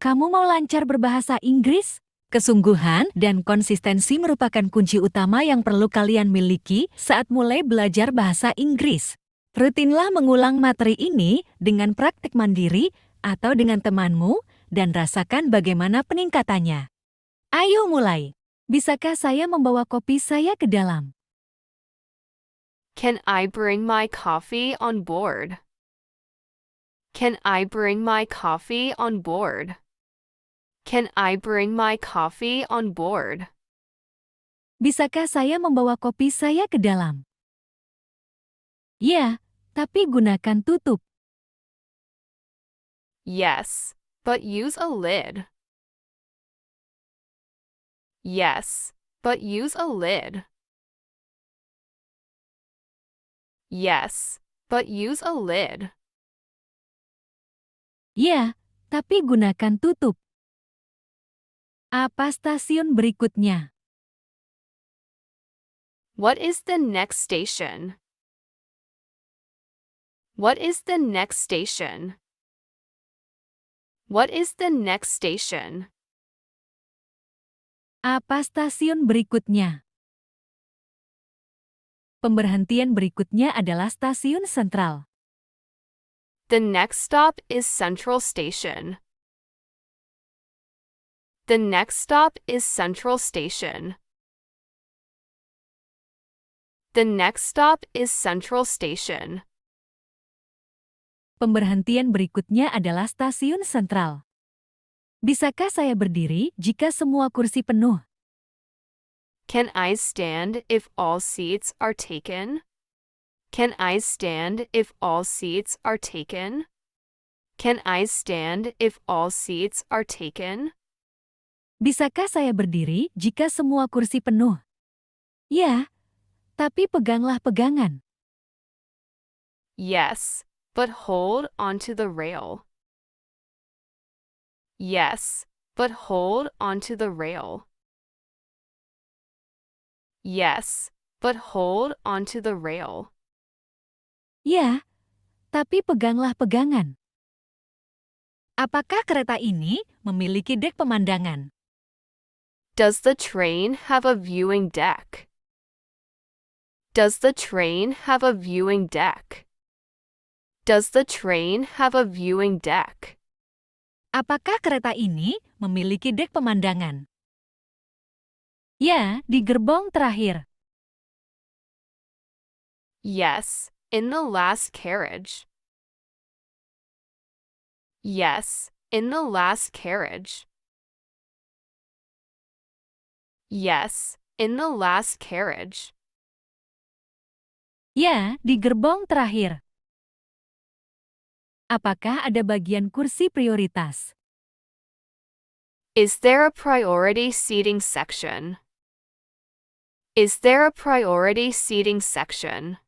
Kamu mau lancar berbahasa Inggris? Kesungguhan dan konsistensi merupakan kunci utama yang perlu kalian miliki saat mulai belajar bahasa Inggris. Rutinlah mengulang materi ini dengan praktik mandiri atau dengan temanmu dan rasakan bagaimana peningkatannya. Ayo mulai. Bisakah saya membawa kopi saya ke dalam? Can I bring my coffee on board? Can I bring my coffee on board? Can I bring my coffee on board? Bisakah saya membawa kopi saya ke dalam? Ya, tapi gunakan tutup. Yes, but use a lid. Yes, but use a lid. Yes, but use a lid. Ya, tapi gunakan tutup. Apa stasiun berikutnya? What is the next station? What is the next station? What is the next station? Apa stasiun berikutnya? Pemberhentian berikutnya adalah stasiun sentral. The next stop is Central Station. The next stop is Central Station. The next stop is Central Station. Pemberhentian berikutnya adalah stasiun sentral. Bisakah saya berdiri jika semua kursi penuh? Can I stand if all seats are taken? Can I stand if all seats are taken? Can I stand if all seats are taken? Bisakah saya berdiri jika semua kursi penuh? Ya, tapi peganglah pegangan. Yes, but hold onto the rail. Yes, but hold onto the rail. Yes, but hold onto the rail. Ya, tapi peganglah pegangan. Apakah kereta ini memiliki dek pemandangan? Does the train have a viewing deck? Does the train have a viewing deck? Does the train have a viewing deck? Apakah kereta ini memiliki dek pemandangan? Ya, di gerbong terakhir. Yes, in the last carriage. Yes, in the last carriage. Yes, in the last carriage. Ya, di gerbong terakhir. Apakah ada bagian kursi prioritas? Is there a priority seating section? Is there a priority seating section?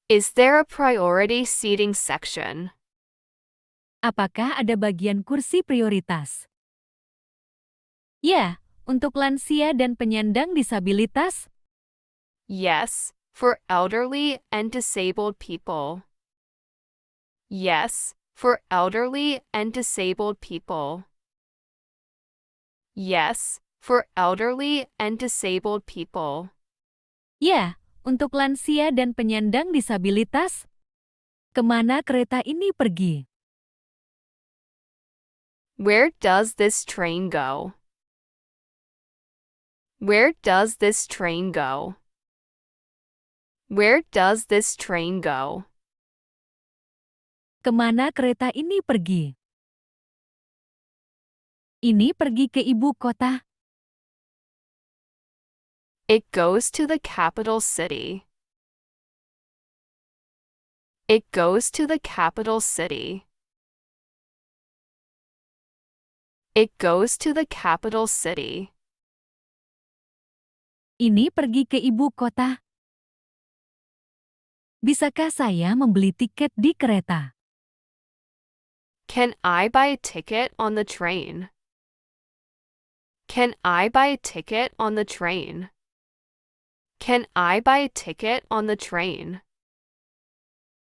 Is there a priority seating section? Apakah ada bagian kursi prioritas? Ya, untuk lansia dan penyandang disabilitas. Yes, for elderly and disabled people. Yes, for elderly and disabled people. Yes, for elderly and disabled people. Ya, untuk lansia dan penyandang disabilitas. Kemana kereta ini pergi? Where does this train go? Where does this train go? Where does this train go? Kemana kereta ini pergi? Ini pergi ke ibu kota. It goes to the capital city. It goes to the capital city. It goes to the capital city. Ini pergi ke ibu kota. Bisakah saya membeli tiket di kereta? Can I buy a ticket on the train? Can I buy a ticket on the train? Can I buy a ticket on the train?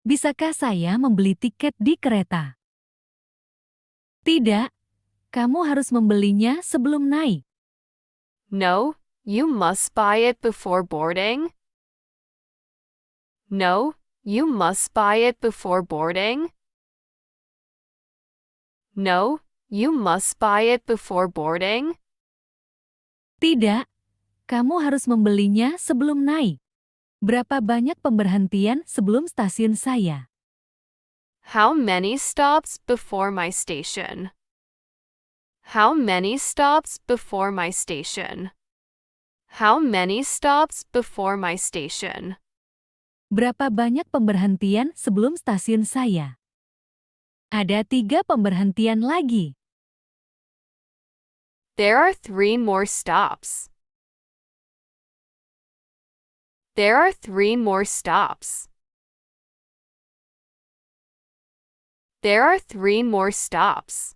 Bisakah saya membeli tiket di kereta? Tidak, kamu harus membelinya sebelum naik. No, you must buy it before boarding. No, you must buy it before boarding. No, you must buy it before boarding. Tidak, kamu harus membelinya sebelum naik. Berapa banyak pemberhentian sebelum stasiun saya? How many stops before my station? How many stops before my station? How many stops before my station? Berapa banyak pemberhentian sebelum stasiun saya? Ada 3 pemberhentian lagi. There are 3 more stops. There are 3 more stops. There are 3 more stops.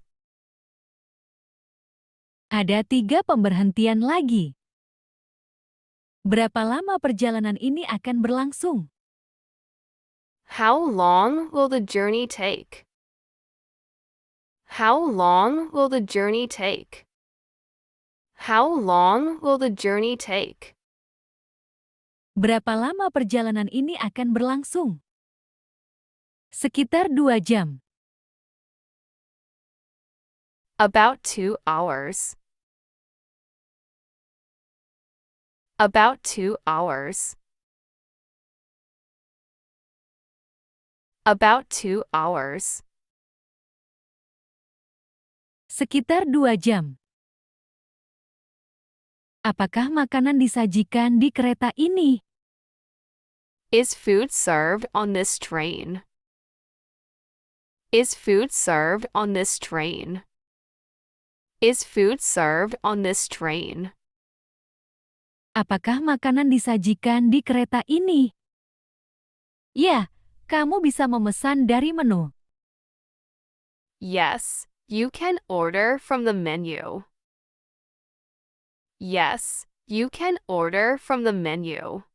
Ada 3 pemberhentian lagi. Berapa lama perjalanan ini akan berlangsung? How long will the journey take? How long will the journey take? How long will the journey take? Berapa lama perjalanan ini akan berlangsung? Sekitar 2 jam. About 2 hours. About 2 hours. About 2 hours. Sekitar 2 jam. Apakah makanan disajikan di kereta ini? Is food served on this train? Is food served on this train? Is food served on this train? Apakah makanan disajikan di kereta ini? Ya, kamu bisa memesan dari menu. Yes, you can order from the menu. Yes, you can order from the menu.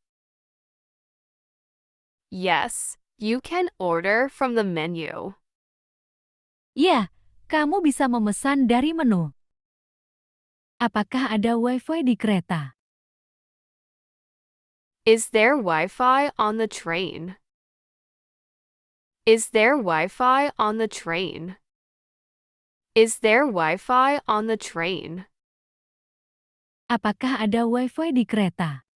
Yes, you can order from the menu. Ya, kamu bisa memesan dari menu. Apakah ada Wi-Fi di kereta? Is there Wi-Fi on the train? Is there Wi-Fi on the train? Is there Wi-Fi on the train? Apakah ada Wi-Fi di kereta?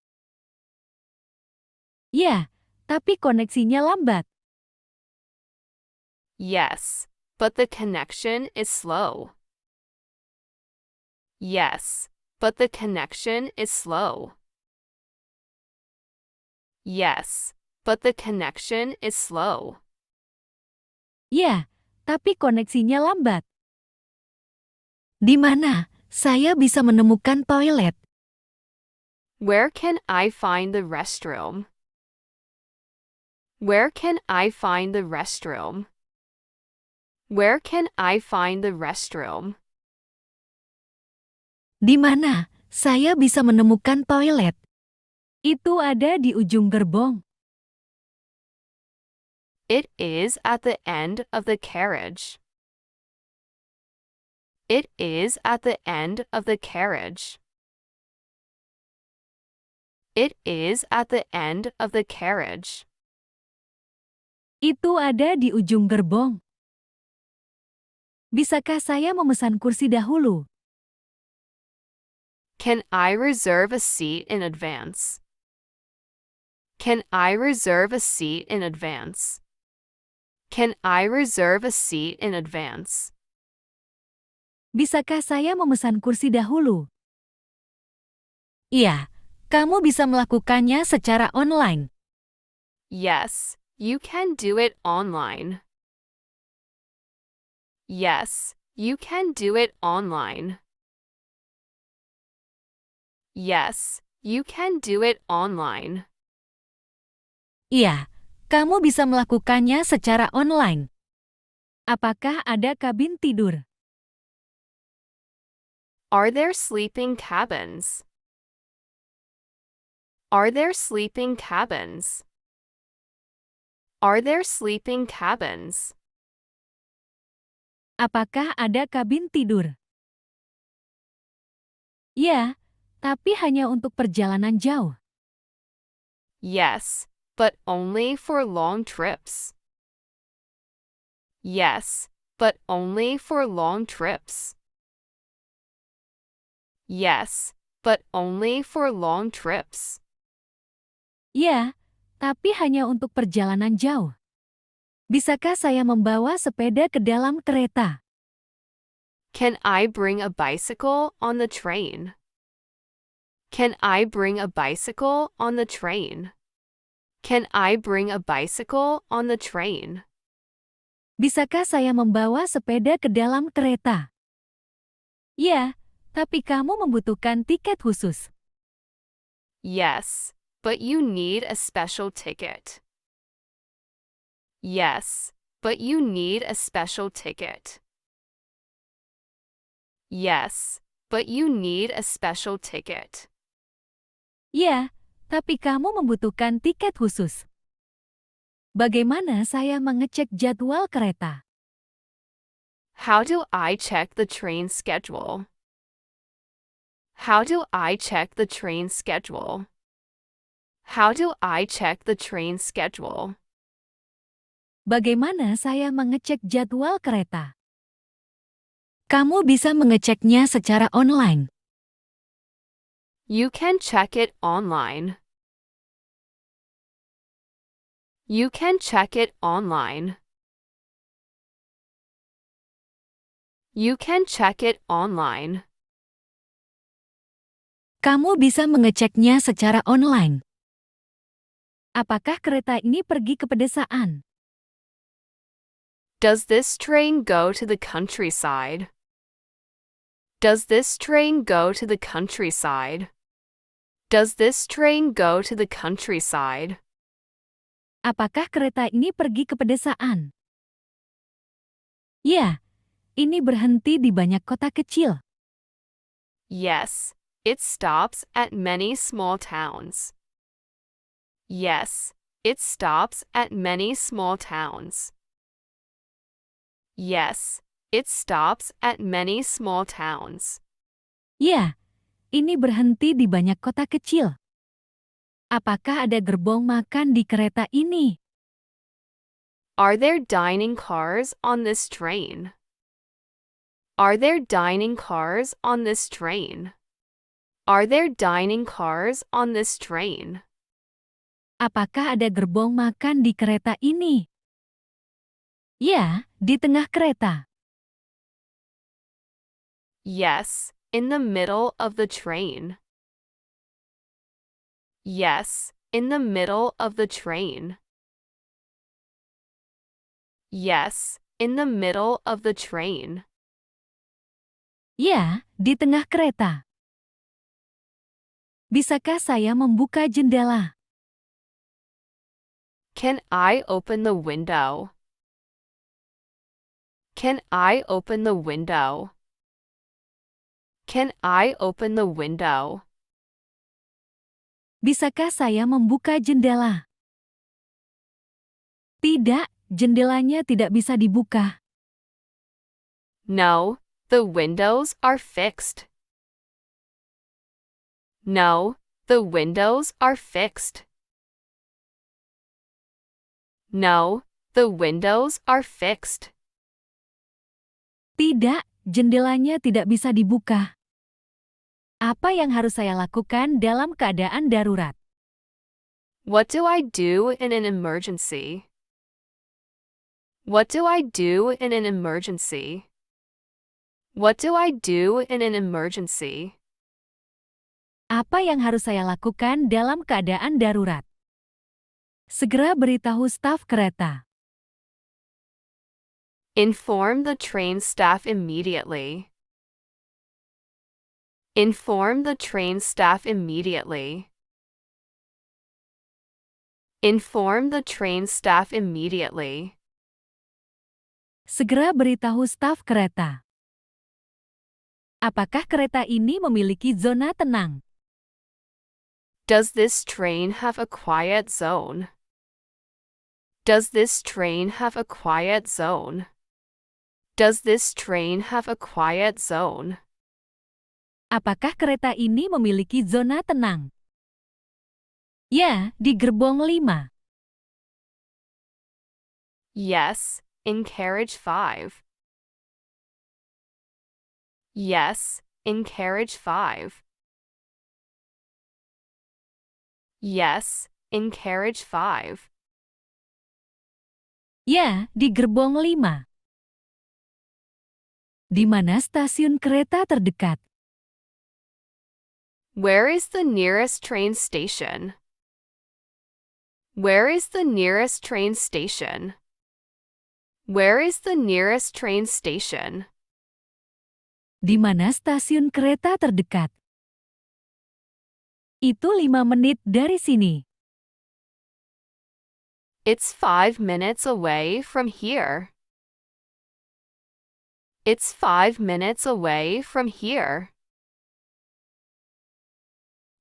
Ya, tapi koneksinya lambat. Yes, but the connection is slow. Yes, but the connection is slow. Yes, but the connection is slow. Ya, tapi koneksinya lambat. Di mana saya bisa menemukan toilet? Where can I find the restroom? Where can I find the restroom? Where can I find the restroom? Di mana saya bisa menemukan toilet? Itu ada di ujung gerbong. It is at the end of the carriage. It is at the end of the carriage. It is at the end of the carriage. Itu ada di ujung gerbong. Bisakah saya memesan kursi dahulu? Can I reserve a seat in advance? Can I reserve a seat in advance? Can I reserve a seat in advance? Bisakah saya memesan kursi dahulu? Iya, kamu bisa melakukannya secara online. Yes, you can do it online. Yes, you can do it online. Yes, you can do it online. Iya, kamu bisa melakukannya secara online. Apakah ada kabin tidur? Are there sleeping cabins? Are there sleeping cabins? Are there sleeping cabins? Apakah ada kabin tidur? Ya, tapi hanya untuk perjalanan jauh. Yes, but only for long trips. Yes, but only for long trips. Yes, but only for long trips. Ya, tapi hanya untuk perjalanan jauh. Bisakah saya membawa sepeda ke dalam kereta? Can I bring a bicycle on the train? Can I bring a bicycle on the train? Can I bring a bicycle on the train? Bisakah saya membawa sepeda ke dalam kereta? Ya, tapi kamu membutuhkan tiket khusus. Yes, but you need a special ticket. Yes, but you need a special ticket. Yes, but you need a special ticket. Ya, tapi kamu membutuhkan tiket khusus. Bagaimana saya mengecek jadwal kereta? How do I check the train schedule? How do I check the train schedule? How do I check the train schedule? Bagaimana saya mengecek jadwal kereta? Kamu bisa mengeceknya secara online. You can check it online. You can check it online. You can check it online. Kamu bisa mengeceknya secara online. Apakah kereta ini pergi ke pedesaan? Does this train go to the countryside? Does this train go to the countryside? Does this train go to the countryside? Apakah kereta ini pergi ke pedesaan? Ya, ini berhenti di banyak kota kecil. Yes, it stops at many small towns. Yes, it stops at many small towns. Yes, it stops at many small towns. Ya, ini berhenti di banyak kota kecil. Apakah ada gerbong makan di kereta ini? Are there dining cars on this train? Are there dining cars on this train? Are there dining cars on this train? Apakah ada gerbong makan di kereta ini? Ya, di tengah kereta. Yes, in the middle of the train. Yes, in the middle of the train. Yes, in the middle of the train. Ya, di tengah kereta. Bisakah saya membuka jendela? Can I open the window? Can I open the window? Can I open the window? Bisakah saya membuka jendela? Tidak, jendelanya tidak bisa dibuka. No, the windows are fixed. No, the windows are fixed. No, the windows are fixed. Tidak, jendelanya tidak bisa dibuka. Apa yang harus saya lakukan dalam keadaan darurat? What do I do in an emergency? What do I do in an emergency? What do I do in an emergency? Apa yang harus saya lakukan dalam keadaan darurat? Segera beritahu staf kereta. Inform the train staff immediately. Inform the train staff immediately. Inform the train staff immediately. Segera beritahu staf kereta. Apakah kereta ini memiliki zona tenang? Does this train have a quiet zone? Does this train have a quiet zone? Does this train have a quiet zone? Apakah kereta ini memiliki zona tenang? Ya, di gerbong 5. Yes, in carriage 5. Yes, in carriage 5. Yes, in carriage 5. Ya, di gerbong 5. Di mana stasiun kereta terdekat? Where is the nearest train station? Where is the nearest train station? Where is the nearest train station? Di mana stasiun kereta terdekat? Itu 5 menit dari sini. It's 5 minutes away from here. It's 5 minutes away from here.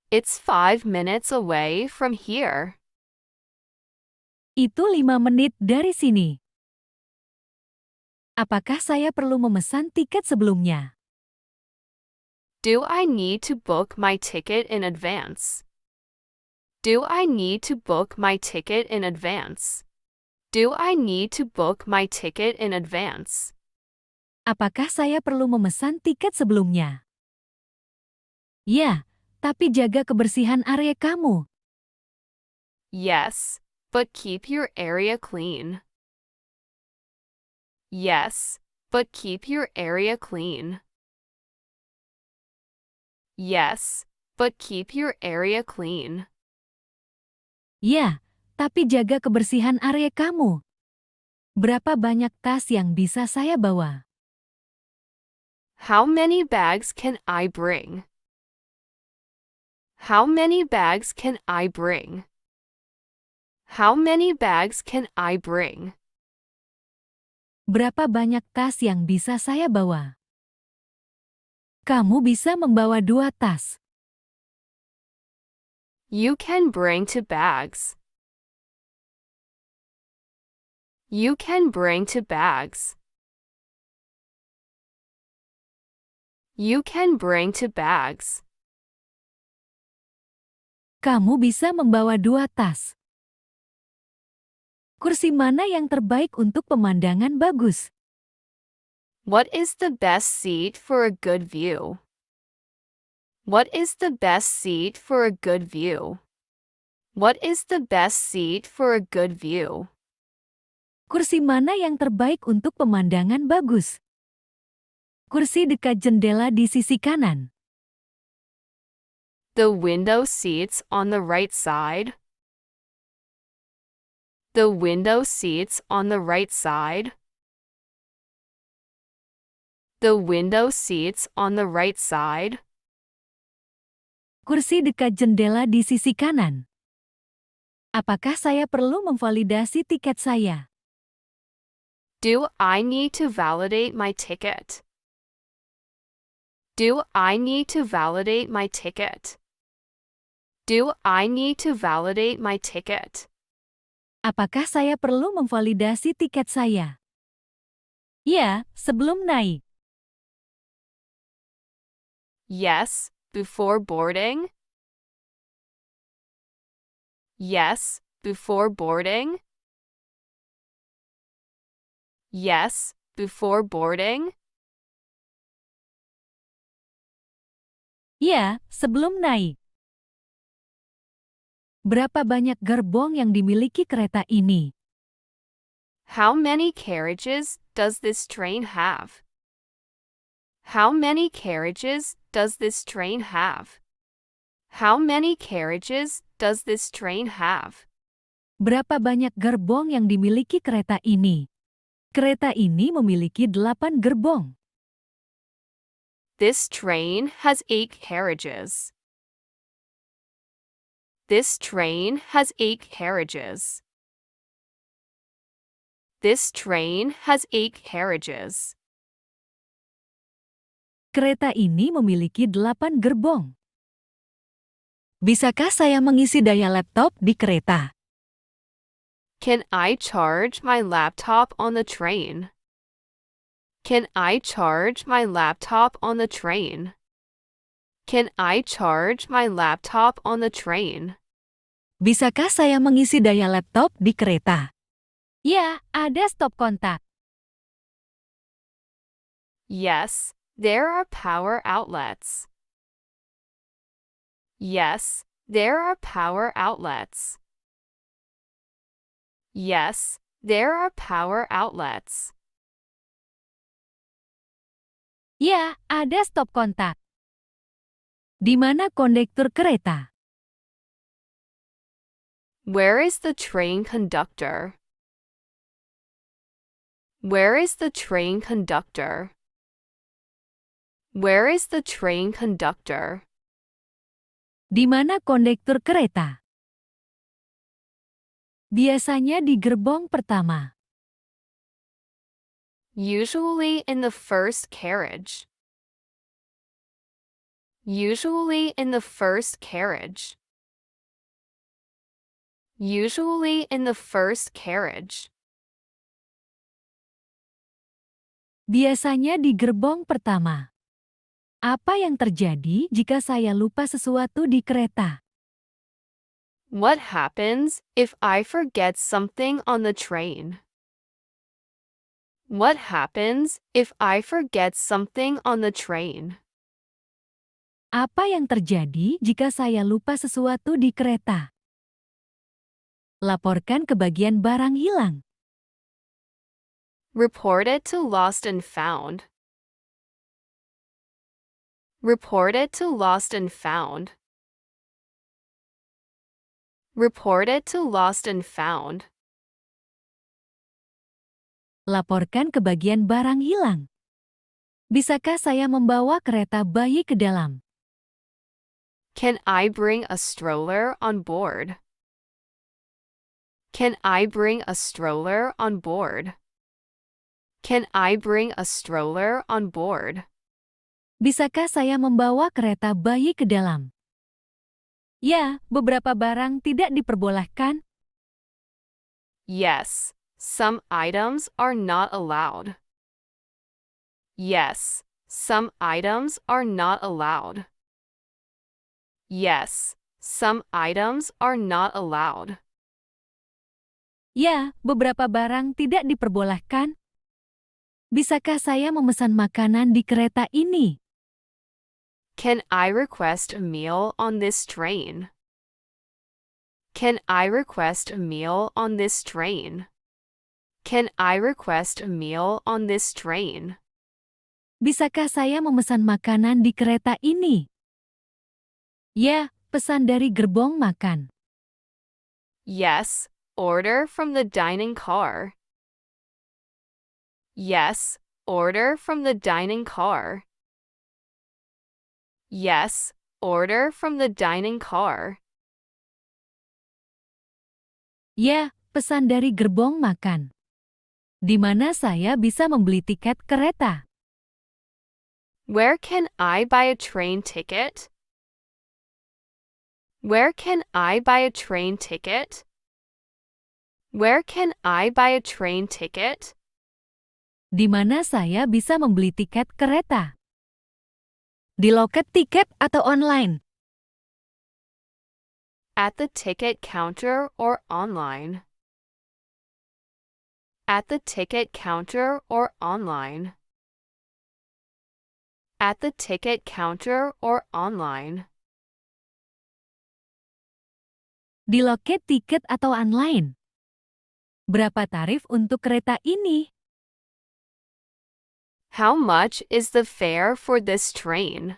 It's 5 minutes away from here. Itu 5 menit dari sini. Apakah saya perlu memesan tiket sebelumnya? Do I need to book my ticket in advance? Do I need to book my ticket in advance? Do I need to book my ticket in advance? Apakah saya perlu memesan tiket sebelumnya? Ya, tapi jaga kebersihan area kamu. Yes, but keep your area clean. Yes, but keep your area clean. Yes, but keep your area clean. Ya, tapi jaga kebersihan area kamu. Berapa banyak tas yang bisa saya bawa? How many bags can I bring? How many bags can I bring? How many bags can I bring? Berapa banyak tas yang bisa saya bawa? Kamu bisa membawa 2 tas. You can bring 2 bags. You can bring 2 bags. You can bring 2 bags. Kamu bisa membawa 2 tas. Kursi mana yang terbaik untuk pemandangan bagus? What is the best seat for a good view? What is the best seat for a good view? What is the best seat for a good view? Kursi mana yang terbaik untuk pemandangan bagus? Kursi dekat jendela di sisi kanan. The window seats on the right side. The window seats on the right side. The window seats on the right side. Kursi dekat jendela di sisi kanan. Apakah saya perlu memvalidasi tiket saya? Do I need to validate my ticket? Do I need to validate my ticket? Do I need to validate my ticket? Apakah saya perlu memvalidasi tiket saya? Ya, sebelum naik. Yes, before boarding. Yes, before boarding. Yes, before boarding. Ya, sebelum naik. Berapa banyak gerbong yang dimiliki kereta ini? How many carriages does this train have? How many carriages does this train have? How many carriages does this train have? Berapa banyak gerbong yang dimiliki kereta ini? Kereta ini memiliki 8 gerbong. This train has 8 carriages. This train has 8 carriages. This train has 8 carriages. Kereta ini memiliki 8 gerbong. Bisakah saya mengisi daya laptop di kereta? Can I charge my laptop on the train? Can I charge my laptop on the train? Can I charge my laptop on the train? Bisakah saya mengisi daya laptop di kereta? Ya, ada stop kontak. Yes, there are power outlets. Yes, there are power outlets. Yes, there are power outlets. Ya, ada stop kontak. Di mana kondektur kereta? Where is the train conductor? Where is the train conductor? Where is the train conductor? Di mana kondektur kereta? Biasanya di gerbong pertama. Usually in the first carriage. Usually in the first carriage. Usually in the first carriage. Biasanya di gerbong pertama. Apa yang terjadi jika saya lupa sesuatu di kereta? What happens if I forget something on the train? What happens if I forget something on the train? Apa yang terjadi jika saya lupa sesuatu di kereta? Laporkan ke bagian barang hilang. Report it to Lost and Found. Report it to Lost and Found. Report it to Lost and Found. Laporkan ke bagian barang hilang. Bisakah saya membawa kereta bayi ke dalam? Can I bring a stroller on board? Can I bring a stroller on board? Can I bring a stroller on board? Bisakah saya membawa kereta bayi ke dalam? Ya, beberapa barang tidak diperbolehkan. Yes, some items are not allowed. Yes, some items are not allowed. Yes, some items are not allowed. Ya, beberapa barang tidak diperbolehkan. Bisakah saya memesan makanan di kereta ini? Can I request a meal on this train? Can I request a meal on this train? Can I request a meal on this train? Bisakah saya memesan makanan di kereta ini? Ya, pesan dari gerbong makan. Yes, order from the dining car. Yes, order from the dining car. Yes, order from the dining car. Ya, pesan dari gerbong makan. Di mana saya bisa membeli tiket kereta? Where can I buy a train ticket? Where can I buy a train ticket? Where can I buy a train ticket? Di mana saya bisa membeli tiket kereta? Di loket tiket atau online? At the ticket counter or online. At the ticket counter or online. At the ticket counter or online. Di loket tiket atau online? Berapa tarif untuk kereta ini? How much is the fare for this train?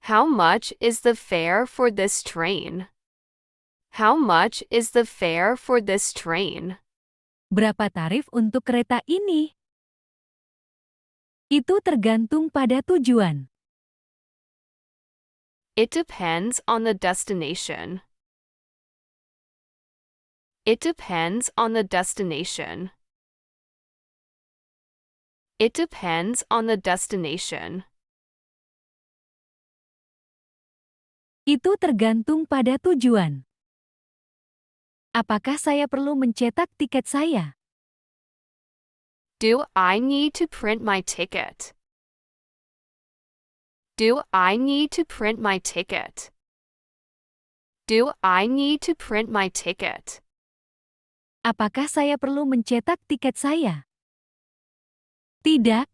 How much is the fare for this train? How much is the fare for this train? Berapa tarif untuk kereta ini? Itu tergantung pada tujuan. It depends on the destination. It depends on the destination. It depends on the destination. Itu tergantung pada tujuan. Apakah saya perlu mencetak tiket saya? Do I need to print my ticket? Do I need to print my ticket? Do I need to print my ticket? Apakah saya perlu mencetak tiket saya? Tidak,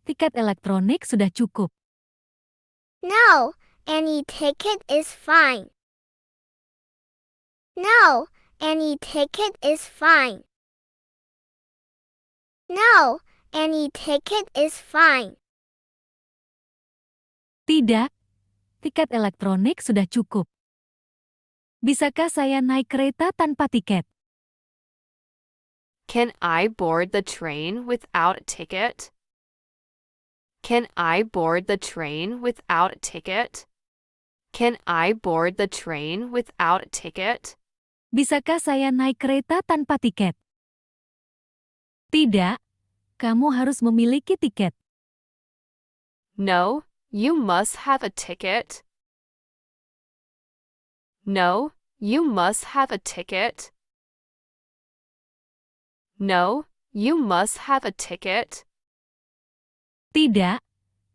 tiket elektronik sudah cukup. No, any ticket is fine. No, any ticket is fine. No, any ticket is fine. Tidak, tiket elektronik sudah cukup. Bisakah saya naik kereta tanpa tiket? Can I board the train without a ticket? Can I board the train without a ticket? Can I board the train without a ticket? Bisakah saya naik kereta tanpa tiket? Tidak, kamu harus memiliki tiket. No, you must have a ticket. No, you must have a ticket. No, you must have a ticket. Tidak,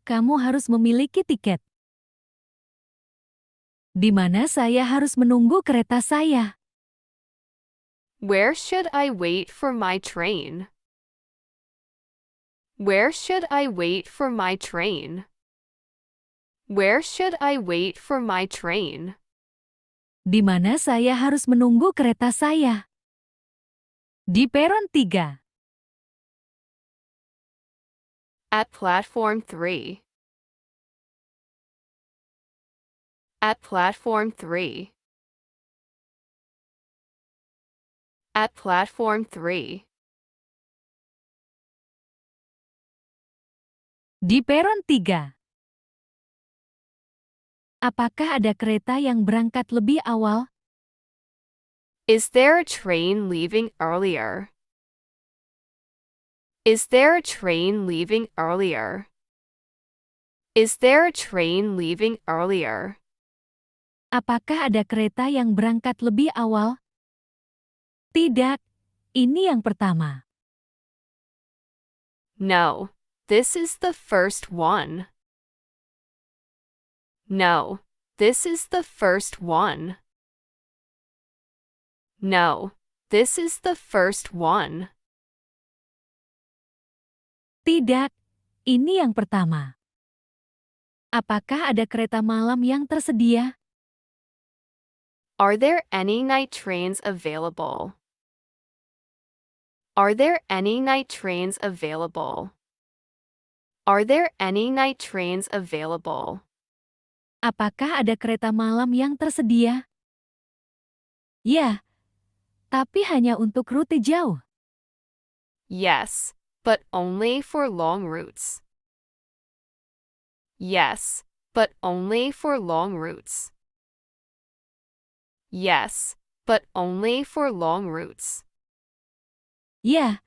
kamu harus memiliki tiket. Di mana saya harus menunggu kereta saya? Where should I wait for my train? Where should I wait for my train? Where should I wait for my train? Di mana saya harus menunggu kereta saya? Di peron 3. At platform 3. At platform 3. At platform 3. Di peron 3. Apakah ada kereta yang berangkat lebih awal? Is there a train leaving earlier? Is there a train leaving earlier? Is there a train leaving earlier? Apakah ada kereta yang berangkat lebih awal? Tidak, ini yang pertama. No, this is the first one. No, this is the first one. No, this is the first one. Tidak, ini yang pertama. Apakah ada kereta malam yang tersedia? Are there any night trains available? Are there any night trains available? Are there any night trains available? Apakah ada kereta malam yang tersedia? Ya, tapi hanya untuk rute jauh. Yes, but only for long routes. Yes, but only for long routes. Yes, but only for long routes. Ya,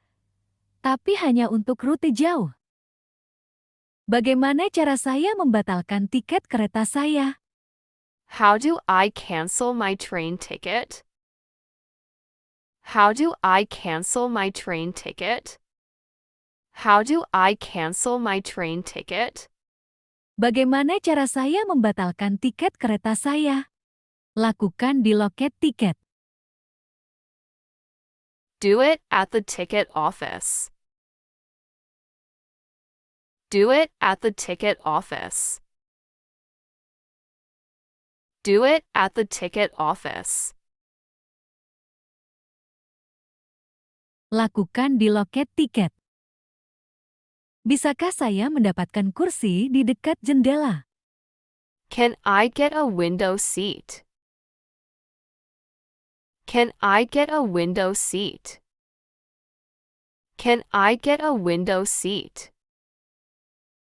tapi hanya untuk rute jauh. Bagaimana cara saya membatalkan tiket kereta saya? How do I cancel my train ticket? How do I cancel my train ticket? How do I cancel my train ticket? Bagaimana cara saya membatalkan tiket kereta saya? Lakukan di loket tiket. Do it at the ticket office. Do it at the ticket office. Do it at the ticket office. Lakukan di loket tiket. Bisakah saya mendapatkan kursi di dekat jendela? Can I get a window seat? Can I get a window seat? Can I get a window seat?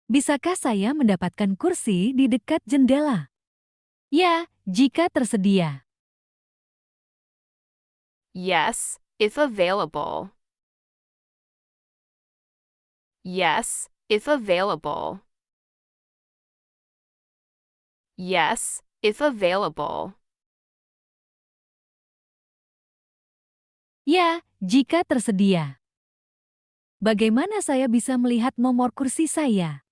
Bisakah saya mendapatkan kursi di dekat jendela? Ya, jika tersedia. Yes, if available. Yes, if available. Yes, if available. Ya, jika tersedia. Bagaimana saya bisa melihat nomor kursi saya?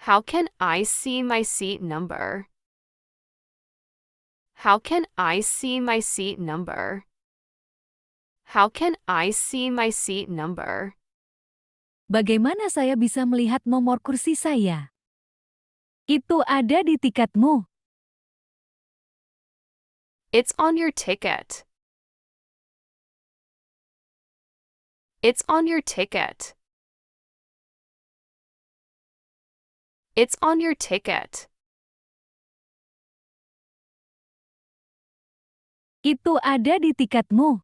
How can I see my seat number? How can I see my seat number? How can I see my seat number? Bagaimana saya bisa melihat nomor kursi saya? Itu ada di tiketmu. It's on your ticket. It's on your ticket. It's on your ticket. Itu ada di tiketmu.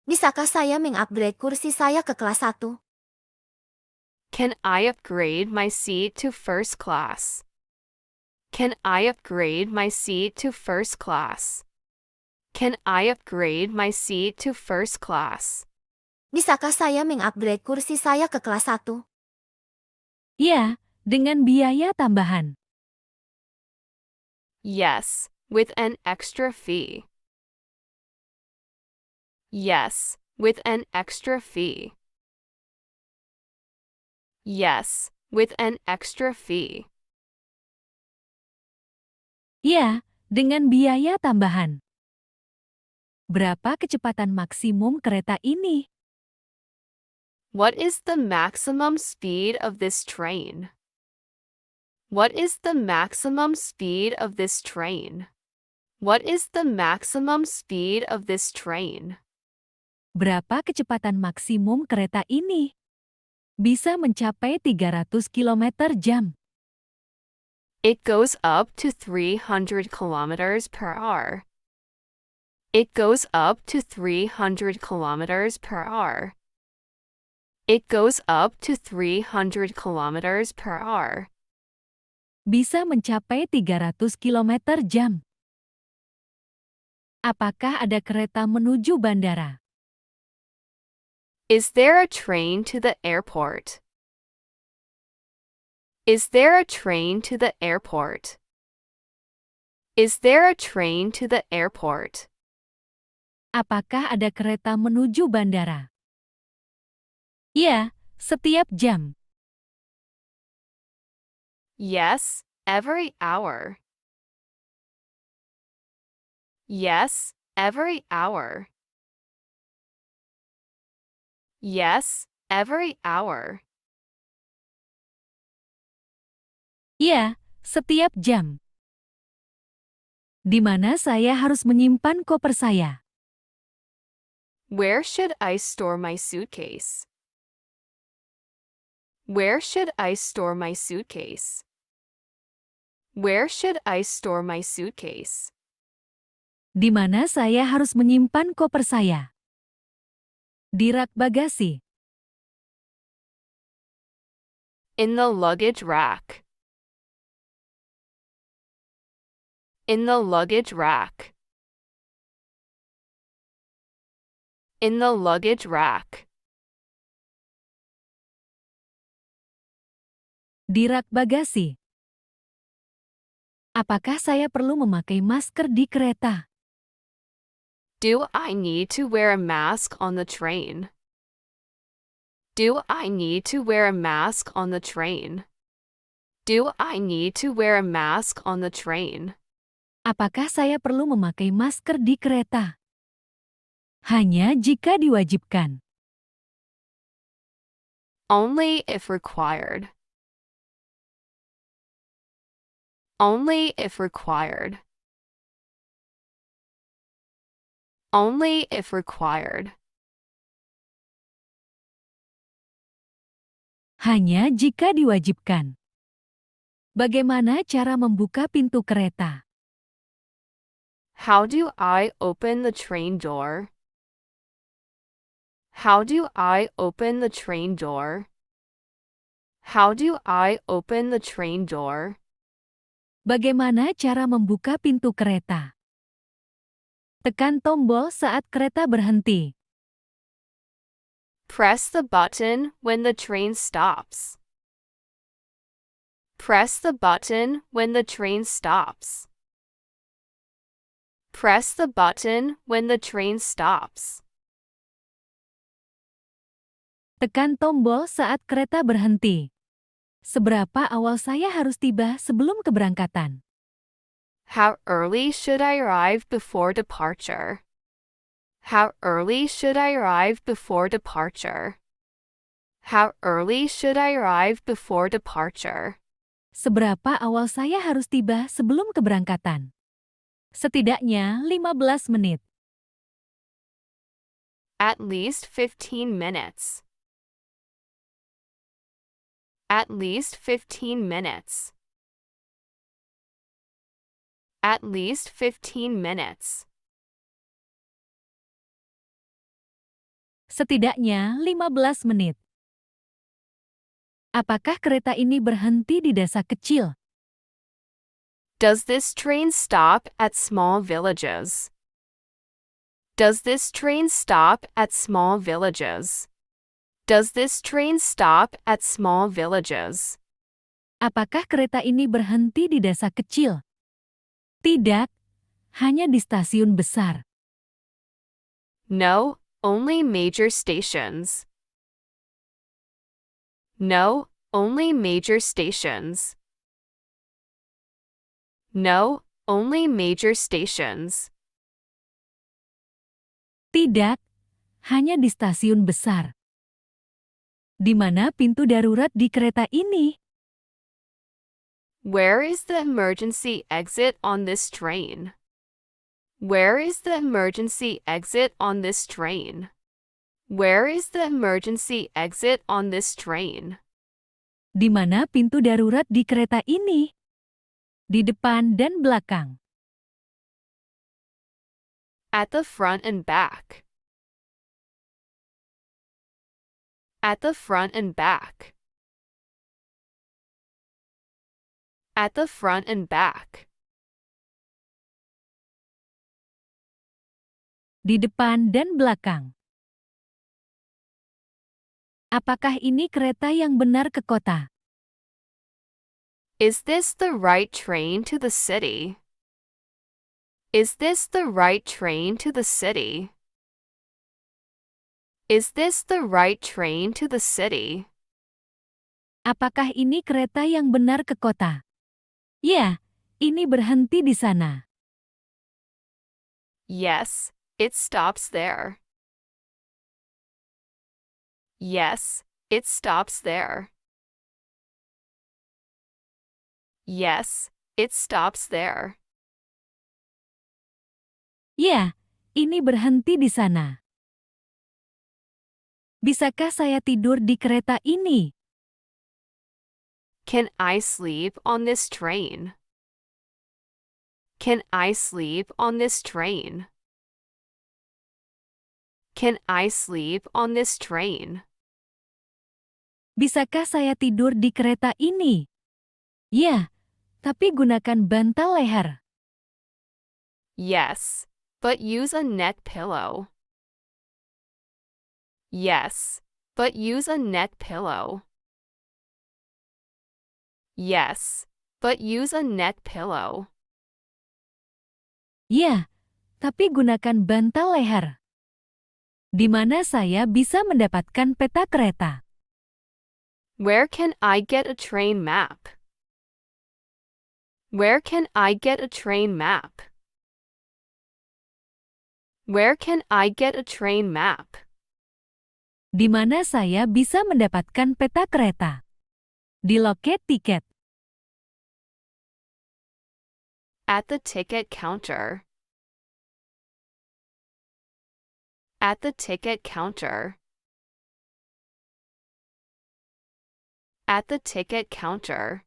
Bisakah saya mengupgrade kursi saya ke kelas 1? Can I upgrade my seat to first class? Can I upgrade my seat to first class? Can I upgrade my seat to first class? Bisakah saya mengupgrade kursi saya ke kelas 1? Ya, dengan biaya tambahan. Yes, with an extra fee. Yes, with an extra fee. Yes, with an extra fee. Ya, dengan biaya tambahan. Berapa kecepatan maksimum kereta ini? What is the maximum speed of this train? What is the maximum speed of this train? What is the maximum speed of this train? Berapa kecepatan maksimum kereta ini? Bisa mencapai 300 km jam. It goes up to 300 kilometers per hour. It goes up to 300 kilometers per hour. It goes up to 300 kilometers per hour. Bisa mencapai 300 km jam. Apakah ada kereta menuju bandara? Is there a train to the airport? Is there a train to the airport? Is there a train to the airport? Apakah ada kereta menuju bandara? Ya, setiap jam. Yes, every hour. Yes, every hour. Yes, every hour. Ya, setiap jam. Di mana saya harus menyimpan koper saya? Where should I store my suitcase? Where should I store my suitcase? Where should I store my suitcase? Di mana saya harus menyimpan koper saya? Di rak bagasi. In the luggage rack. In the luggage rack. In the luggage rack. Di rak bagasi. Apakah saya perlu memakai masker di kereta? Do I need to wear a mask on the train? Do I need to wear a mask on the train? Do I need to wear a mask on the train? Apakah saya perlu memakai masker di kereta? Hanya jika diwajibkan. Only if required. Only if required. Only if required. Hanya jika diwajibkan. Bagaimana cara membuka pintu kereta? How do I open the train door? How do I open the train door? How do I open the train door? Bagaimana cara membuka pintu kereta? Tekan tombol saat kereta berhenti. Press the button when the train stops. Press the button when the train stops. Press the button when the train stops. Tekan tombol saat kereta berhenti. Seberapa awal saya harus tiba sebelum keberangkatan? How early should I arrive before departure? How early should I arrive before departure? How early should I arrive before departure? Seberapa awal saya harus tiba sebelum keberangkatan? Setidaknya 15 menit. At least 15 minutes. At least 15 minutes. At least 15 minutes. Setidaknya 15 menit. Apakah kereta ini berhenti di desa kecil? Does this train stop at small villages? Does this train stop at small villages? Does this train stop at small villages? Apakah kereta ini berhenti di desa kecil? Tidak, hanya di stasiun besar. No, only major stations. No, only major stations. No, only major stations. Tidak, hanya di stasiun besar. Di mana pintu darurat di kereta ini? Where is the emergency exit on this train? Where is the emergency exit on this train? Where is the emergency exit on this train? Di mana pintu darurat di kereta ini? Di depan dan belakang. At the front and back. At the front and back. At the front and back. Di depan dan belakang. Apakah ini kereta yang benar ke kota? Is this the right train to the city? Is this the right train to the city? Is this the right train to the city? Apakah ini kereta yang benar ke kota? Ya, ini berhenti di sana. Yes, it stops there. Yes, it stops there. Yes, it stops there. Ya, ini berhenti di sana. Bisakah saya tidur di kereta ini? Can I sleep on this train? Can I sleep on this train? Can I sleep on this train? Bisakah saya tidur di kereta ini? Ya, tapi gunakan bantal leher. Yes, but use a neck pillow. Yes, but use a neck pillow. Yes, but use a neck pillow. Ya, tapi gunakan bantal leher. Di mana saya bisa mendapatkan peta kereta? Where can I get a train map? Where can I get a train map? Where can I get a train map? Di mana saya bisa mendapatkan peta kereta? Di loket tiket. At the ticket counter. At the ticket counter. At the ticket counter.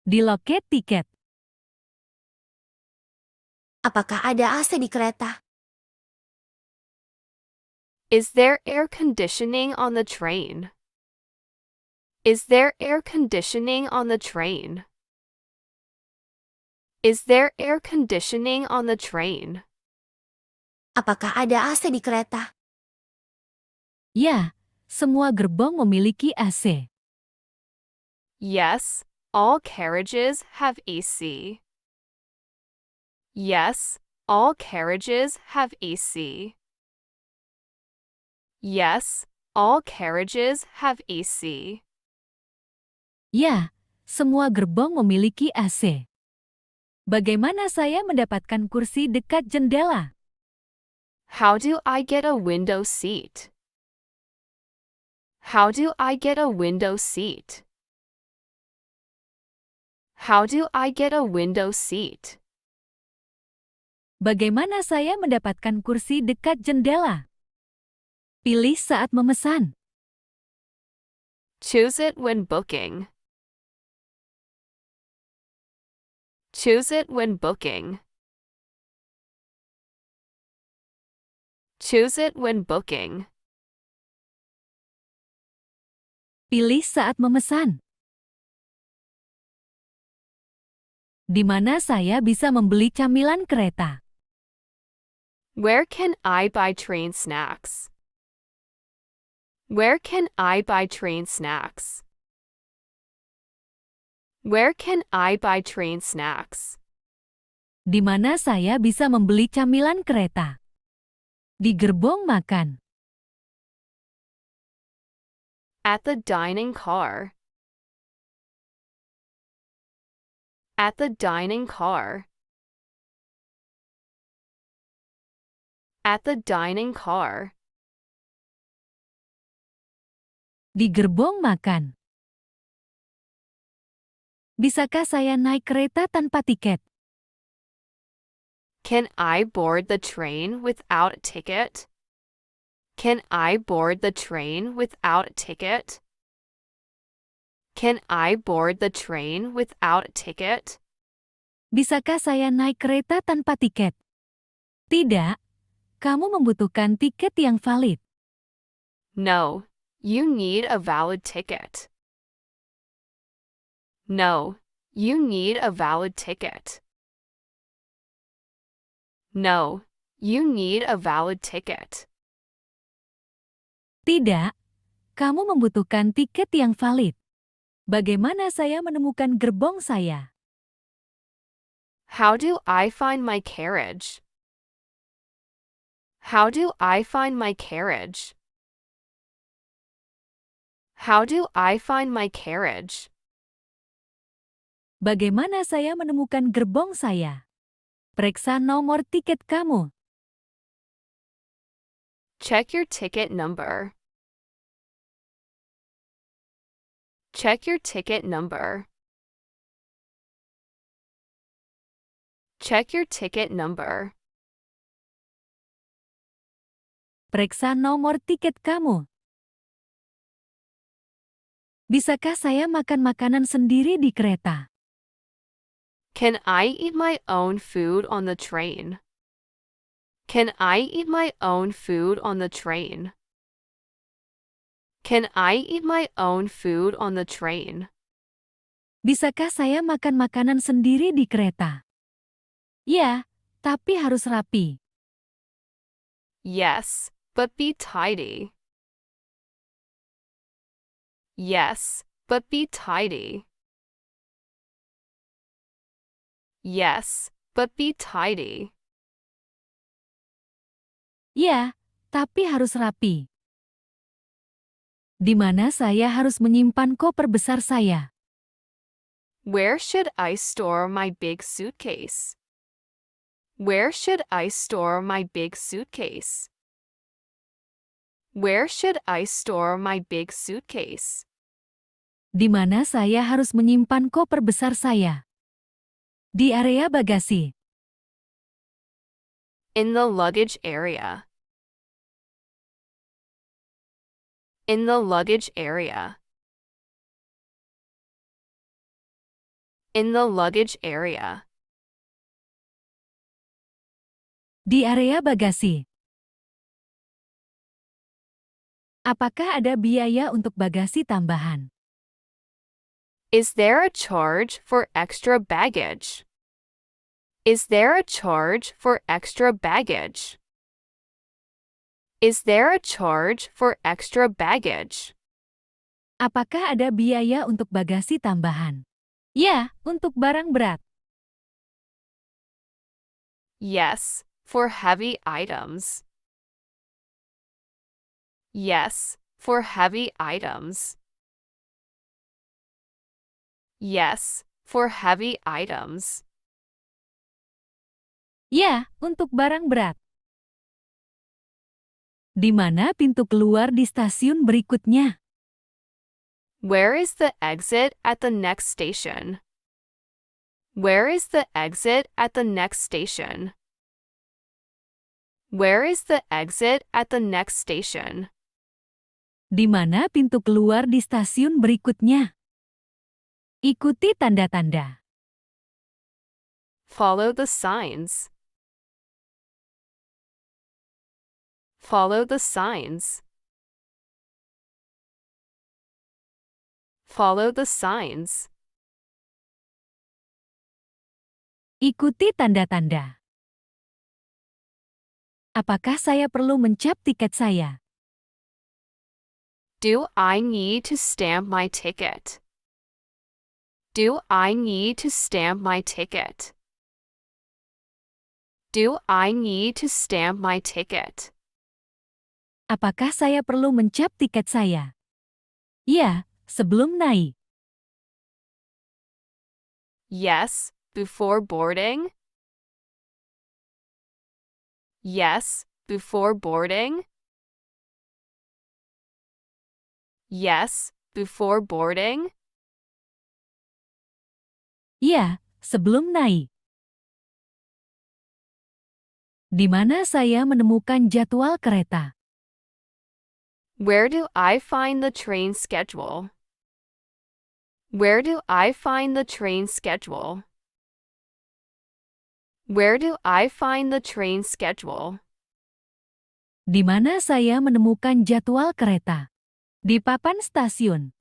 Di loket tiket. Apakah ada AC di kereta? Is there air conditioning on the train? Is there air conditioning on the train? Is there air conditioning on the train? Apakah ada AC di kereta? Ya, semua gerbong memiliki AC. Yes, all carriages have AC. Yes, all carriages have AC. Yes, all carriages have AC? Ya, semua gerbong memiliki AC. Bagaimana saya mendapatkan kursi dekat jendela? How do I get a window seat? How do I get a window seat? How do I get a window seat? Bagaimana saya mendapatkan kursi dekat jendela? Pilih saat memesan. Choose it when booking. Choose it when booking. Choose it when booking. Pilih saat memesan. Di mana saya bisa membeli camilan kereta? Where can I buy train snacks? Where can I buy train snacks? Where can I buy train snacks? Di mana saya bisa membeli camilan kereta? Di gerbong makan. At the dining car. At the dining car. At the dining car. Di gerbong makan. Bisakah saya naik kereta tanpa tiket? Can I board the train without a ticket? Can I board the train without a ticket? Can I board the train without a ticket? Bisakah saya naik kereta tanpa tiket? Tidak. Kamu membutuhkan tiket yang valid. No, you need a valid ticket. No, you need a valid ticket. No, you need a valid ticket. Tidak. Kamu membutuhkan tiket yang valid. Bagaimana saya menemukan gerbong saya? How do I find my carriage? How do I find my carriage? How do I find my carriage? Bagaimana saya menemukan gerbong saya? Periksa nomor tiket kamu. Check your ticket number. Check your ticket number. Check your ticket number. Periksa nomor tiket kamu. Bisakah saya makan makanan sendiri di kereta? Can I eat my own food on the train? Can I eat my own food on the train? Can I eat my own food on the train? Bisakah saya makan makanan sendiri di kereta? Ya, tapi harus rapi. Yes, but be tidy. Yes, but be tidy. Yes, but be tidy. Ya, tapi harus rapi. Di mana saya harus menyimpan koper besar saya? Where should I store my big suitcase? Where should I store my big suitcase? Where should I store my big suitcase? Di mana saya harus menyimpan koper besar saya? Di area bagasi. In the luggage area. In the luggage area. In the luggage area. Di area bagasi. Apakah ada biaya untuk bagasi tambahan? Is there a charge for extra baggage? Is there a charge for extra baggage? Is there a charge for extra baggage? Apakah ada biaya untuk bagasi tambahan? Ya, untuk barang berat. Yes, for heavy items. Yes, for heavy items. Yes, for heavy items. Ya, untuk barang berat. Di mana pintu keluar di stasiun berikutnya? Where is the exit at the next station? Where is the exit at the next station? Where is the exit at the next station? Di mana pintu keluar di stasiun berikutnya? Ikuti tanda-tanda. Follow the signs. Follow the signs. Follow the signs. Ikuti tanda-tanda. Apakah saya perlu mencap tiket saya? Do I need to stamp my ticket? Do I need to stamp my ticket? Do I need to stamp my ticket? Apakah saya perlu mencap tiket saya? Ya, sebelum naik. Yes, before boarding. Yes, before boarding. Yes, before boarding. Ya, sebelum naik. Di mana saya menemukan jadwal kereta? Where do I find the train schedule? Where do I find the train schedule? Where do I find the train schedule? Di mana saya menemukan jadwal kereta? Di papan stasiun.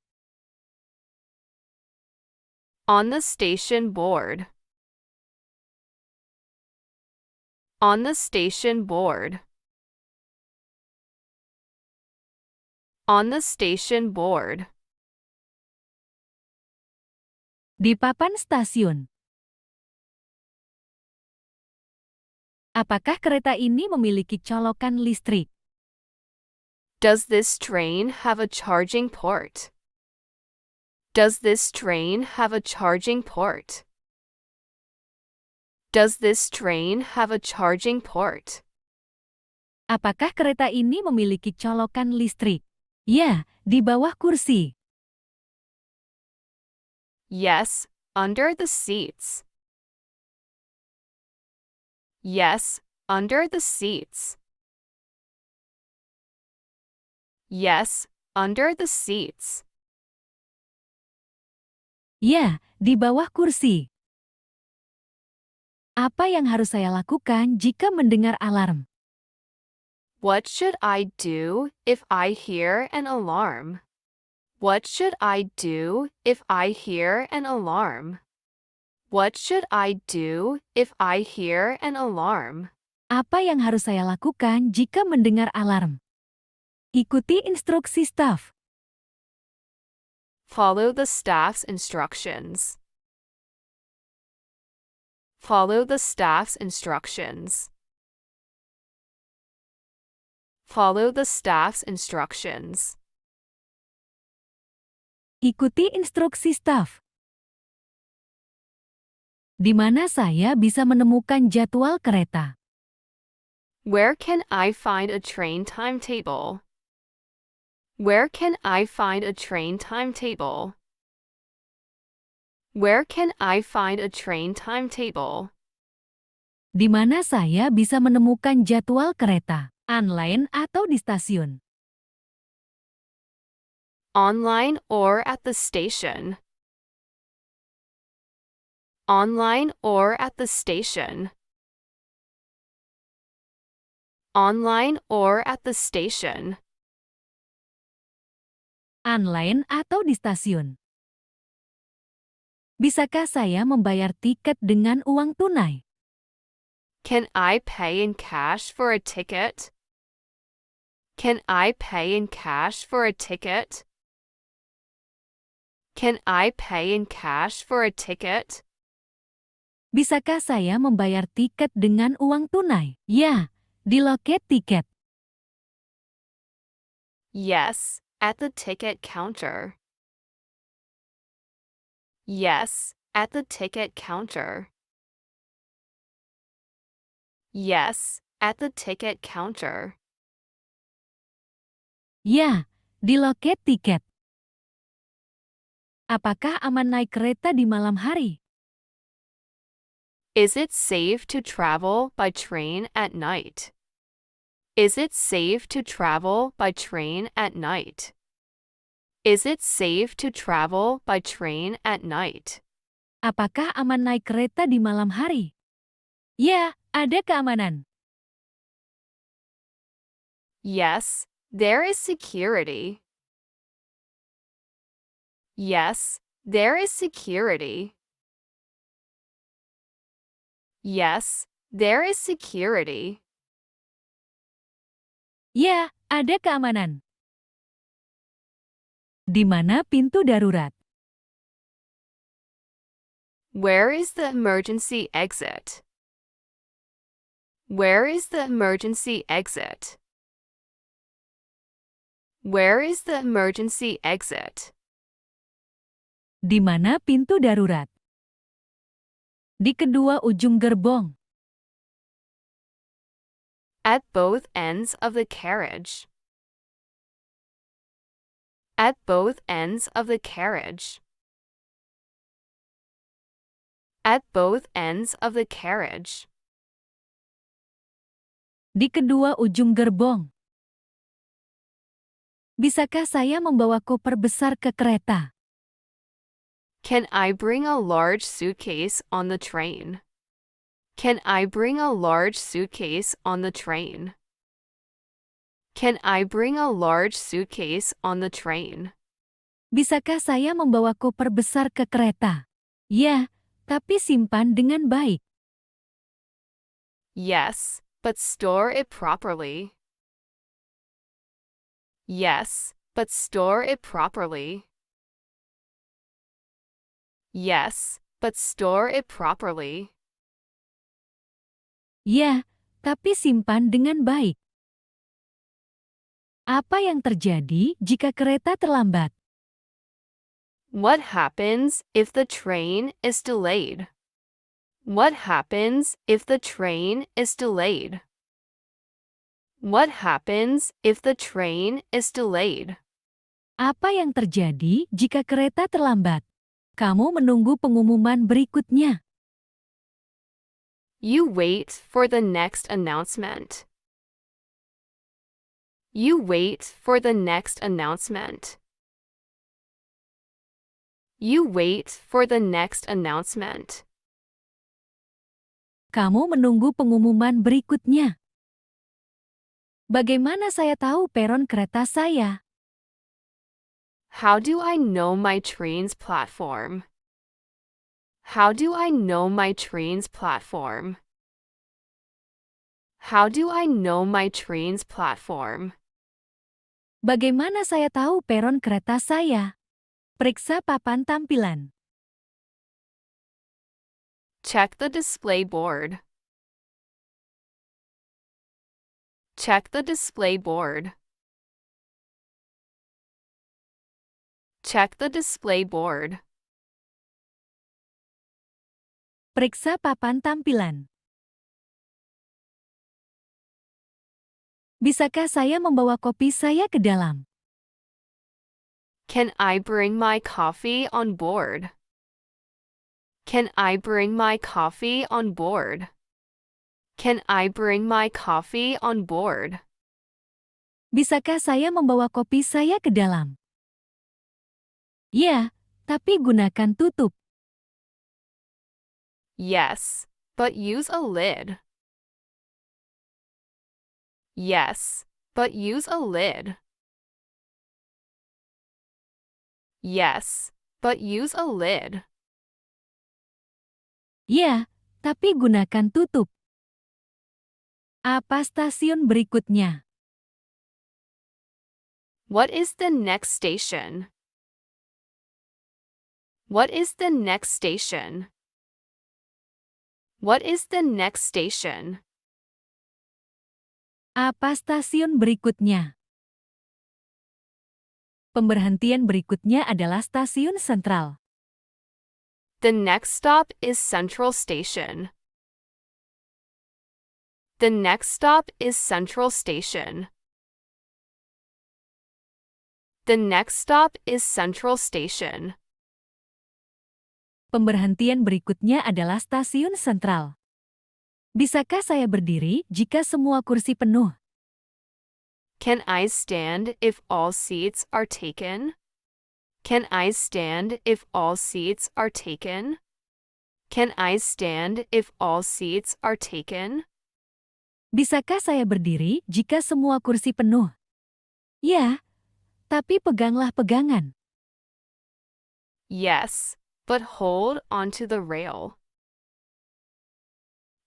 On the station board. On the station board. On the station board. Di papan stasiun. Apakah kereta ini memiliki colokan listrik? Does this train have a charging port? Does this train have a charging port? Does this train have a charging port? Apakah kereta ini memiliki colokan listrik? Ya, di bawah kursi. Yes, under the seats. Yes, under the seats. Yes, under the seats. Ya, di bawah kursi. Apa yang harus saya lakukan jika mendengar alarm? What should I do if I hear an alarm? What should I do if I hear an alarm? What should I do if I hear an alarm? Apa yang harus saya lakukan jika mendengar alarm? Ikuti instruksi staf. Follow the staff's instructions. Follow the staff's instructions. Follow the staff's instructions. Ikuti instruksi staf. Di mana saya bisa menemukan jadwal kereta? Where can I find a train timetable? Where can I find a train timetable? Where can I find a train timetable? Di mana saya bisa menemukan jadwal kereta? Online atau di stasiun? Online or at the station. Online or at the station. Online or at the station. Online atau di stasiun? Bisakah saya membayar tiket dengan uang tunai? Can I pay in cash for a ticket? Can I pay in cash for a ticket? Can I pay in cash for a ticket? Bisakah saya membayar tiket dengan uang tunai? Ya, di loket tiket. Yes, at the ticket counter. Yes, at the ticket counter. Yes, at the ticket counter. Ya, di loket tiket. Apakah aman naik kereta di malam hari? Is it safe to travel by train at night? Is it safe to travel by train at night? Is it safe to travel by train at night? Apakah aman naik kereta di malam hari? Ya, ada keamanan. Yes, there is security. Yes, there is security. Yes, there is security. Ya, ada keamanan. Di mana pintu darurat? Where is the emergency exit? Where is the emergency exit? Where is the emergency exit? Di mana pintu darurat? Di kedua ujung gerbong. At both ends of the carriage. At both ends of the carriage. At both ends of the carriage. Di kedua ujung gerbong. Bisakah saya membawa koper besar ke kereta? Can I bring a large suitcase on the train? Can I bring a large suitcase on the train? Can I bring a large suitcase on the train? Bisakah saya membawa koper besar ke kereta? Ya, tapi simpan dengan baik. Yes, but store it properly. Yes, but store it properly. Yes, but store it properly. Ya, tapi simpan dengan baik. Apa yang terjadi jika kereta terlambat? What happens if the train is delayed? What happens if the train is delayed? What happens if the train is delayed? Apa yang terjadi jika kereta terlambat? Kamu menunggu pengumuman berikutnya. You wait for the next announcement. You wait for the next announcement. You wait for the next announcement. Kamu menunggu pengumuman berikutnya. Bagaimana saya tahu peron kereta saya? How do I know my train's platform? How do I know my train's platform? How do I know my train's platform? Bagaimana saya tahu peron kereta saya? Periksa papan tampilan. Check the display board. Check the display board. Check the display board. Periksa papan tampilan. Bisakah saya membawa kopi saya ke dalam? Can I bring my coffee on board? Can I bring my coffee on board? Can I bring my coffee on board? Bisakah saya membawa kopi saya ke dalam? Ya, tapi gunakan tutup. Yes, but use a lid. Yes, but use a lid. Yes, but use a lid. Ya, tapi gunakan tutup. Apa stasiun berikutnya? What is the next station? What is the next station? What is the next station? Apa stasiun berikutnya? Pemberhentian berikutnya adalah stasiun sentral. The next stop is Central Station. The next stop is Central Station. The next stop is Central Station. Pemberhentian berikutnya adalah stasiun sentral. Bisakah saya berdiri jika semua kursi penuh? Can I stand if all seats are taken? Can I stand if all seats are taken? Can I stand if all seats are taken? Bisakah saya berdiri jika semua kursi penuh? Ya, tapi peganglah pegangan. Yes, but hold onto the rail.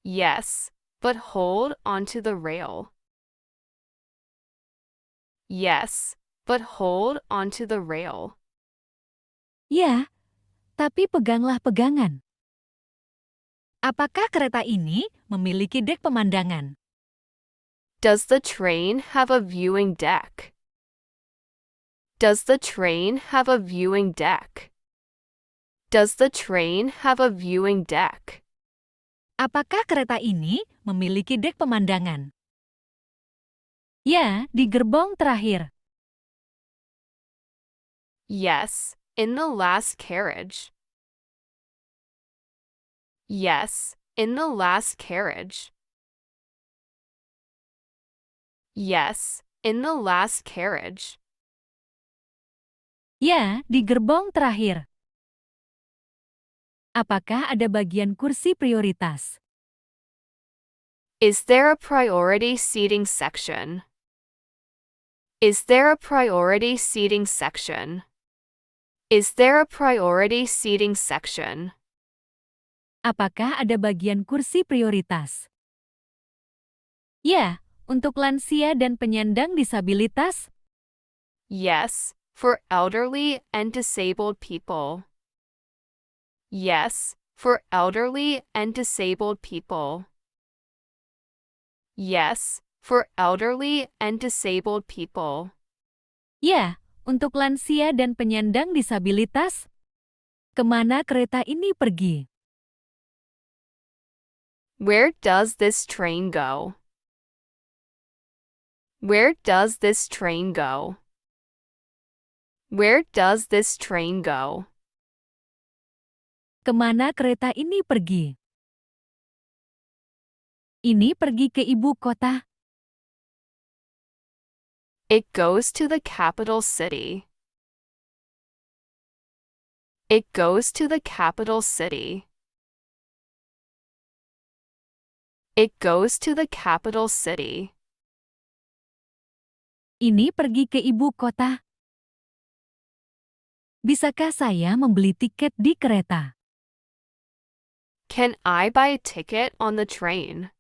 Yes, but hold onto the rail. Yes, but hold onto the rail. Ya, tapi peganglah pegangan. Apakah kereta ini memiliki dek pemandangan? Does the train have a viewing deck? Does the train have a viewing deck? Does the train have a viewing deck? Apakah kereta ini memiliki dek pemandangan? Ya, di gerbong terakhir. Yes, in the last carriage. Yes, in the last carriage. Yes, in the last carriage. Ya, di gerbong terakhir. Apakah ada bagian kursi prioritas? Is there a priority seating section? Is there a priority seating section? Is there a priority seating section? Apakah ada bagian kursi prioritas? Ya, untuk lansia dan penyandang disabilitas. Yes, for elderly and disabled people. Yes, for elderly and disabled people. Yes, for elderly and disabled people. Ya, untuk lansia dan penyandang disabilitas. Kemana kereta ini pergi? Where does this train go? Where does this train go? Where does this train go? Kemana kereta ini pergi? Ini pergi ke ibu kota. It goes to the capital city. It goes to the capital city. It goes to the capital city. Ini pergi ke ibu kota. Bisakah saya membeli tiket di kereta? Can I buy a ticket on the train?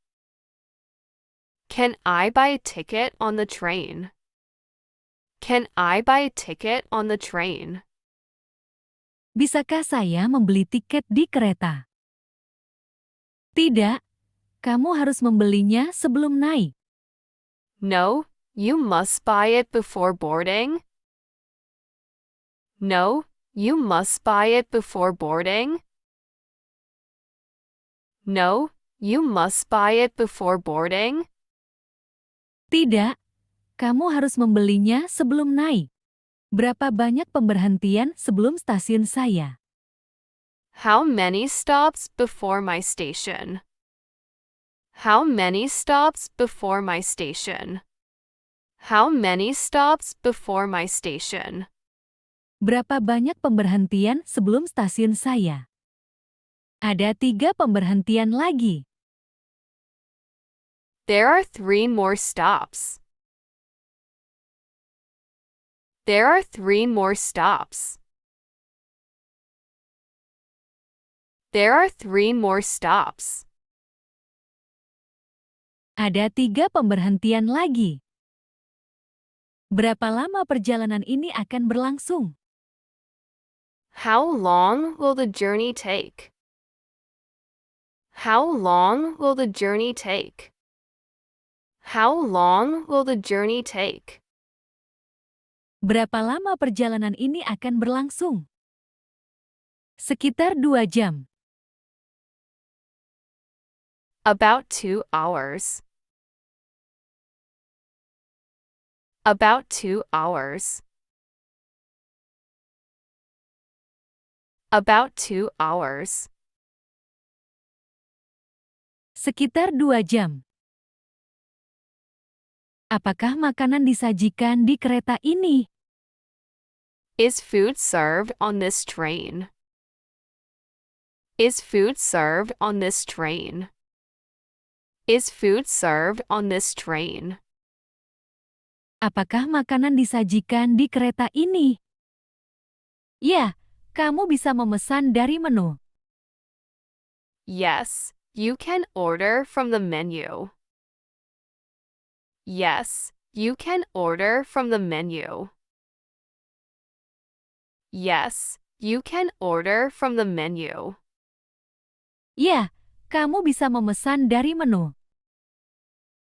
Can I buy a ticket on the train? Can I buy a ticket on the train? Bisakah saya membeli tiket di kereta? Tidak, kamu harus membelinya sebelum naik. No, you must buy it before boarding. No, you must buy it before boarding. No, you must buy it before boarding. Tidak, kamu harus membelinya sebelum naik. Berapa banyak pemberhentian sebelum stasiun saya? How many stops before my station? How many stops before my station? How many stops before my station? Berapa banyak pemberhentian sebelum stasiun saya? Ada 3 pemberhentian lagi. There are 3 more stops. There are 3 more stops. There are 3 more stops. Ada 3 pemberhentian lagi. Berapa lama perjalanan ini akan berlangsung? How long will the journey take? How long will the journey take? How long will the journey take? Berapa lama perjalanan ini akan berlangsung? Sekitar 2 jam. About 2 hours. About 2 hours. About 2 hours. Sekitar 2 jam. Apakah makanan disajikan di kereta ini? Is food served on this train? Is food served on this train? Is food served on this train? Apakah makanan disajikan di kereta ini? Ya, kamu bisa memesan dari menu. Yes, you can order from the menu. Yes, you can order from the menu. Yes, you can order from the menu. Ya, kamu bisa memesan dari menu.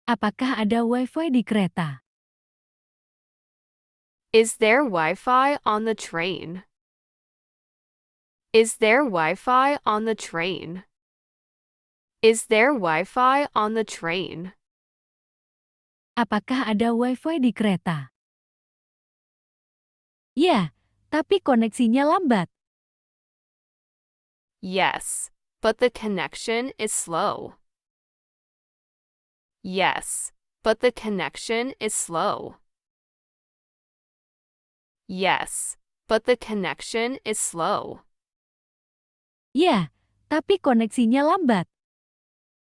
Apakah ada Wi-Fi di kereta? Is there Wi-Fi on the train? Is there Wi-Fi on the train? Is there Wi-Fi on the train? Apakah ada Wi-Fi di kereta? Ya, tapi koneksinya lambat. Yes, but the connection is slow. Yes, but the connection is slow. Yes, but the connection is slow. Ya, tapi koneksinya lambat.